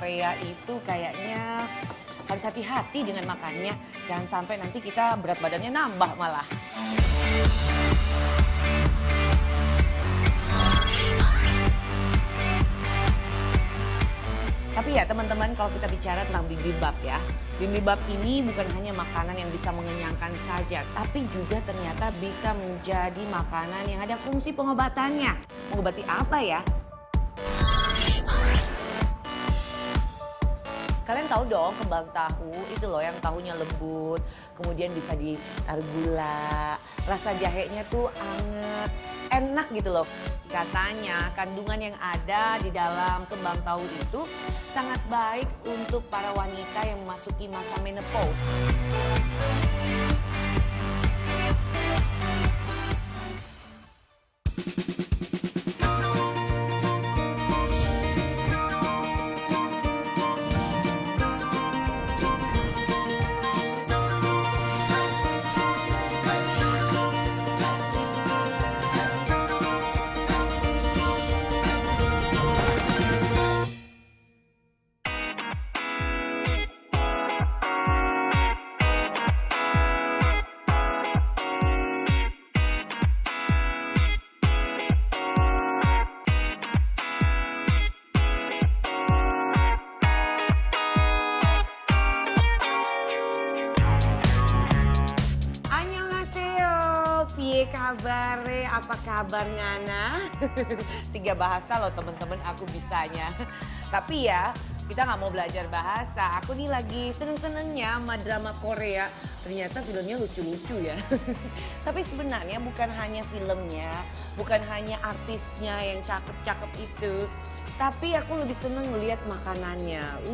Korea itu kayaknya harus hati-hati dengan makannya. Jangan sampai nanti kita berat badannya nambah malah. Tapi ya teman-teman, kalau kita bicara tentang bibimbap ya. Bibimbap ini bukan hanya makanan yang bisa mengenyangkan saja, tapi juga ternyata bisa menjadi makanan yang ada fungsi pengobatannya. Mengobati apa ya? Kalian tahu dong kembang tahu, itu loh yang tahunya lembut, kemudian bisa ditaruh gula, rasa jahenya tuh anget, enak gitu loh. Katanya kandungan yang ada di dalam kembang tahu itu sangat baik untuk para wanita yang memasuki masa menopause. Piye kabare, apa kabar Ngana? 3 bahasa loh temen-temen aku bisanya. Tapi ya kita nggak mau belajar bahasa. Aku nih lagi seneng-senengnya sama drama Korea. Ternyata filmnya lucu-lucu ya. Tapi sebenarnya bukan hanya filmnya, bukan hanya artisnya yang cakep-cakep itu. Tapi aku lebih seneng ngeliat makanannya.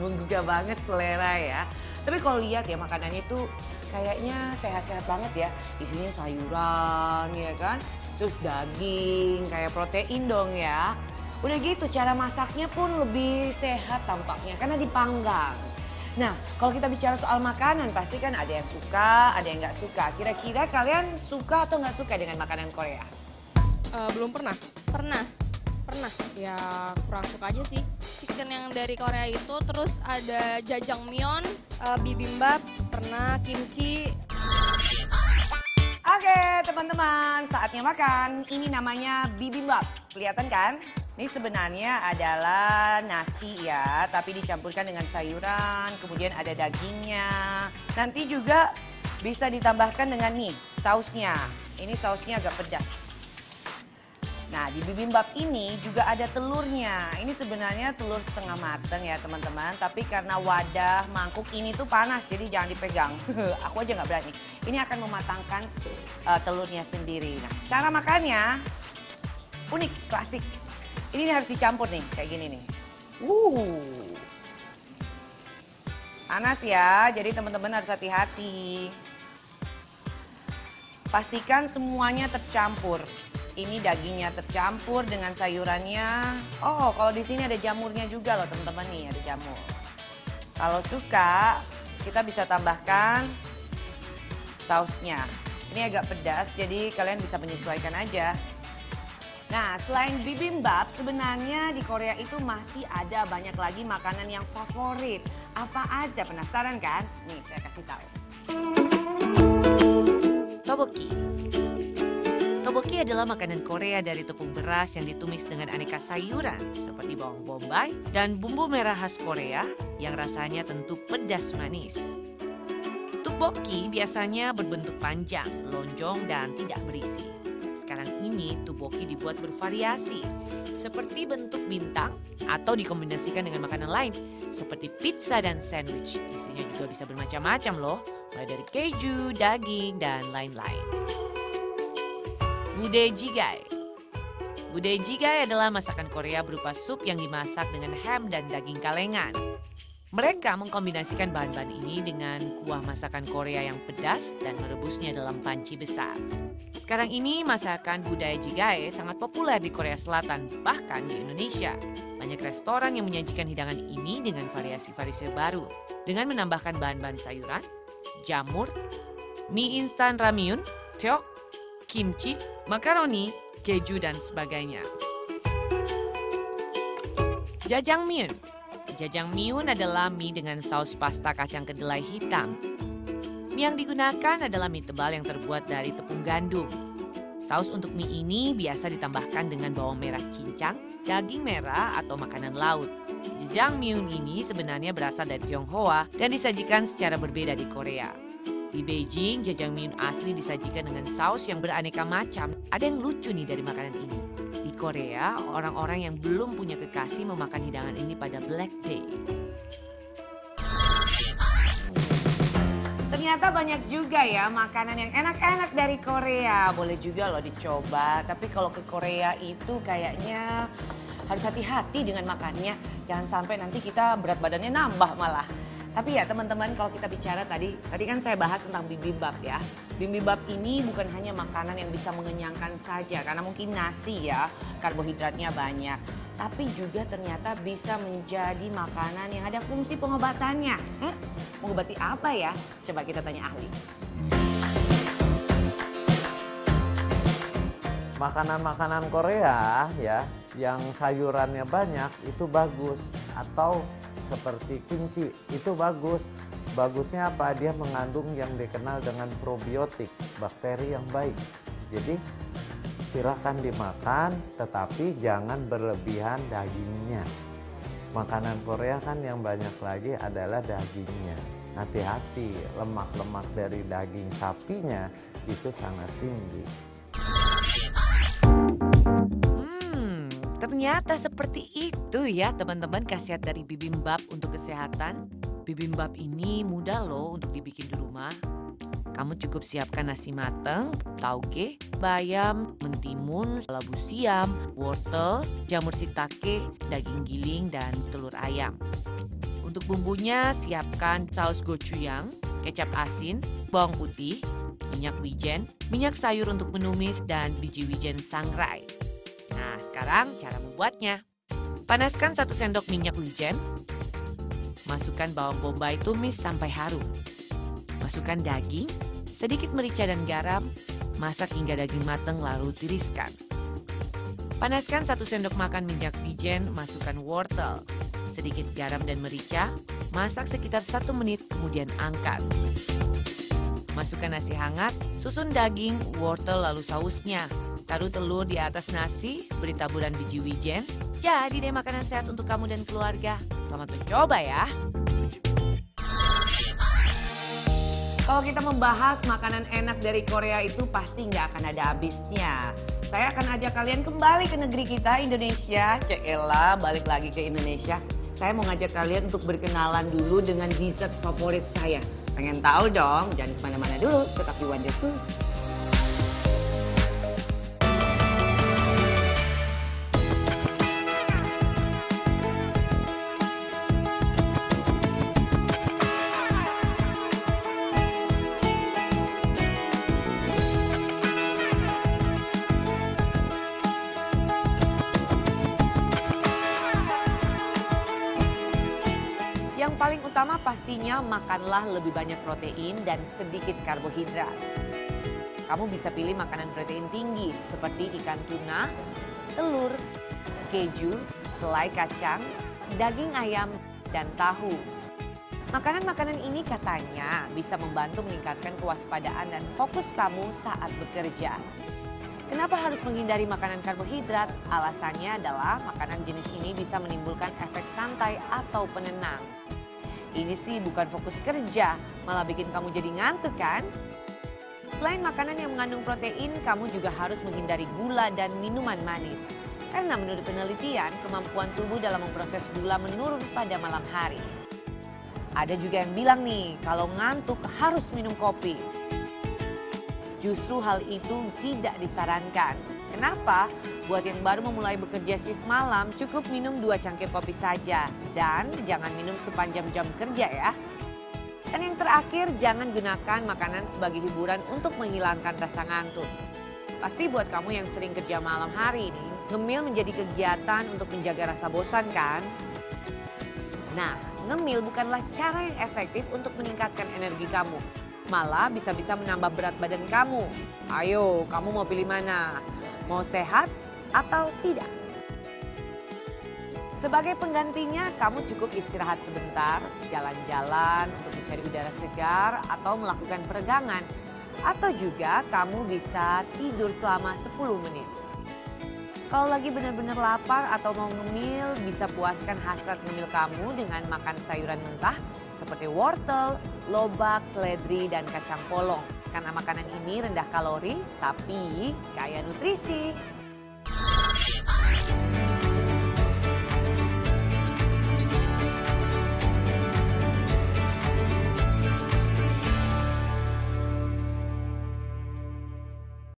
Menggugah banget selera ya. Tapi kalau lihat ya makanannya itu kayaknya sehat-sehat banget ya. Isinya sayuran ya kan. Terus daging, kayak protein dong ya. Udah gitu cara masaknya pun lebih sehat tampaknya karena dipanggang. Nah kalau kita bicara soal makanan pasti kan ada yang suka, ada yang nggak suka. Kira-kira kalian suka atau nggak suka dengan makanan Korea? Belum pernah. Pernah. Ya kurang suka aja sih. Chicken yang dari Korea itu, terus ada jajangmyeon, bibimbap, pernah kimchi. Oke teman-teman, saatnya makan. Ini namanya bibimbap. Kelihatan kan? Ini sebenarnya adalah nasi ya, tapi dicampurkan dengan sayuran, kemudian ada dagingnya. Nanti juga bisa ditambahkan dengan nih sausnya. Ini sausnya agak pedas. Nah di bibimbap ini juga ada telurnya. Ini sebenarnya telur setengah mateng ya teman-teman. Tapi karena wadah mangkuk ini tuh panas jadi jangan dipegang. Aku aja nggak berani. Ini akan mematangkan telurnya sendiri. Nah cara makannya unik, klasik. Ini harus dicampur nih kayak gini nih. Panas ya, jadi teman-teman harus hati-hati. Pastikan semuanya tercampur. Ini dagingnya tercampur dengan sayurannya. Oh, kalau di sini ada jamurnya juga loh teman-teman nih, ada jamur. Kalau suka, kita bisa tambahkan sausnya. Ini agak pedas, jadi kalian bisa menyesuaikan aja. Nah, selain bibimbap, sebenarnya di Korea itu masih ada banyak lagi makanan yang favorit. Apa aja, penasaran kan? Nih, saya kasih tahu. Tteokbokki. Tteokbokki adalah makanan Korea dari tepung beras yang ditumis dengan aneka sayuran seperti bawang bombay dan bumbu merah khas Korea yang rasanya tentu pedas manis. Tteokbokki biasanya berbentuk panjang, lonjong dan tidak berisi. Sekarang ini tteokbokki dibuat bervariasi seperti bentuk bintang atau dikombinasikan dengan makanan lain seperti pizza dan sandwich. Isinya juga bisa bermacam-macam loh, mulai dari keju, daging, dan lain-lain. Budae-jjigae. Budae-jjigae adalah masakan Korea berupa sup yang dimasak dengan ham dan daging kalengan. Mereka mengkombinasikan bahan-bahan ini dengan kuah masakan Korea yang pedas dan merebusnya dalam panci besar. Sekarang ini masakan Budae-jjigae sangat populer di Korea Selatan, bahkan di Indonesia. Banyak restoran yang menyajikan hidangan ini dengan variasi-variasi baru. Dengan menambahkan bahan-bahan sayuran, jamur, mie instan ramyun, tteok, kimchi, makaroni, keju, dan sebagainya. Jajangmyeon. Jajangmyeon adalah mie dengan saus pasta kacang kedelai hitam. Mie yang digunakan adalah mie tebal yang terbuat dari tepung gandum. Saus untuk mie ini biasa ditambahkan dengan bawang merah cincang, daging merah atau makanan laut. Jajangmyeon ini sebenarnya berasal dari Tionghoa dan disajikan secara berbeda di Korea. Di Beijing, jajangmyeon asli disajikan dengan saus yang beraneka macam. Ada yang lucu nih dari makanan ini. Di Korea, orang-orang yang belum punya kekasih memakan hidangan ini pada Black Day. Ternyata banyak juga ya makanan yang enak-enak dari Korea. Boleh juga loh dicoba. Tapi kalau ke Korea itu kayaknya harus hati-hati dengan makannya. Jangan sampai nanti kita berat badannya nambah malah. Tapi ya teman-teman, kalau kita bicara tadi kan saya bahas tentang bibimbap ya. Bibimbap ini bukan hanya makanan yang bisa mengenyangkan saja, karena mungkin nasi ya, karbohidratnya banyak. Tapi juga ternyata bisa menjadi makanan yang ada fungsi pengobatannya. Mengobati apa ya? Coba kita tanya ahli. Makanan-makanan Korea ya, yang sayurannya banyak itu bagus. Atau seperti kimchi itu bagus. Bagusnya apa? Dia mengandung yang dikenal dengan probiotik, bakteri yang baik. Jadi silahkan dimakan, tetapi jangan berlebihan dagingnya. Makanan Korea kan yang banyak lagi adalah dagingnya. Hati-hati, lemak-lemak dari daging sapinya itu sangat tinggi. Ternyata seperti itu ya teman-teman khasiat dari bibimbap untuk kesehatan. Bibimbap ini mudah loh untuk dibikin di rumah. Kamu cukup siapkan nasi mateng, tauge, bayam, mentimun, labu siam, wortel, jamur shiitake, daging giling, dan telur ayam. Untuk bumbunya siapkan saus gochujang, kecap asin, bawang putih, minyak wijen, minyak sayur untuk menumis, dan biji wijen sangrai. Nah, sekarang cara membuatnya. Panaskan 1 sendok minyak wijen. Masukkan bawang bombay tumis sampai harum. Masukkan daging, sedikit merica dan garam. Masak hingga daging matang lalu tiriskan. Panaskan 1 sendok makan minyak wijen, masukkan wortel. Sedikit garam dan merica. Masak sekitar 1 menit kemudian angkat. Masukkan nasi hangat, susun daging, wortel lalu sausnya. Taruh telur di atas nasi, beri taburan biji wijen. Jadi deh makanan sehat untuk kamu dan keluarga. Selamat mencoba ya. Kalau kita membahas makanan enak dari Korea itu pasti nggak akan ada habisnya. Saya akan ajak kalian kembali ke negeri kita, Indonesia. Ceela, balik lagi ke Indonesia. Saya mau ngajak kalian untuk berkenalan dulu dengan dessert favorit saya. Pengen tahu dong? Jangan kemana-mana dulu, tetap di Wonderful. Yang paling utama pastinya makanlah lebih banyak protein dan sedikit karbohidrat. Kamu bisa pilih makanan protein tinggi seperti ikan tuna, telur, keju, selai kacang, daging ayam, dan tahu. Makanan-makanan ini katanya bisa membantu meningkatkan kewaspadaan dan fokus kamu saat bekerja. Kenapa harus menghindari makanan karbohidrat? Alasannya adalah makanan jenis ini bisa menimbulkan efek santai atau penenang. Ini sih bukan fokus kerja, malah bikin kamu jadi ngantuk kan? Selain makanan yang mengandung protein, kamu juga harus menghindari gula dan minuman manis. Karena menurut penelitian, kemampuan tubuh dalam memproses gula menurun pada malam hari. Ada juga yang bilang nih, kalau ngantuk harus minum kopi. Justru hal itu tidak disarankan. Kenapa? Buat yang baru memulai bekerja shift malam, cukup minum 2 cangkir kopi saja. Dan jangan minum sepanjang jam kerja ya. Dan yang terakhir, jangan gunakan makanan sebagai hiburan untuk menghilangkan rasa ngantuk. Pasti buat kamu yang sering kerja malam hari ini, ngemil menjadi kegiatan untuk menjaga rasa bosan kan? Nah, ngemil bukanlah cara yang efektif untuk meningkatkan energi kamu. Malah bisa-bisa menambah berat badan kamu. Ayo, kamu mau pilih mana? Mau sehat atau tidak? Sebagai penggantinya, kamu cukup istirahat sebentar, jalan-jalan untuk mencari udara segar atau melakukan peregangan. Atau juga kamu bisa tidur selama 10 menit. Kalau lagi benar-benar lapar atau mau ngemil, bisa puaskan hasrat ngemil kamu dengan makan sayuran mentah seperti wortel, lobak, seledri, dan kacang polong. Karena makanan ini rendah kalori, tapi kaya nutrisi.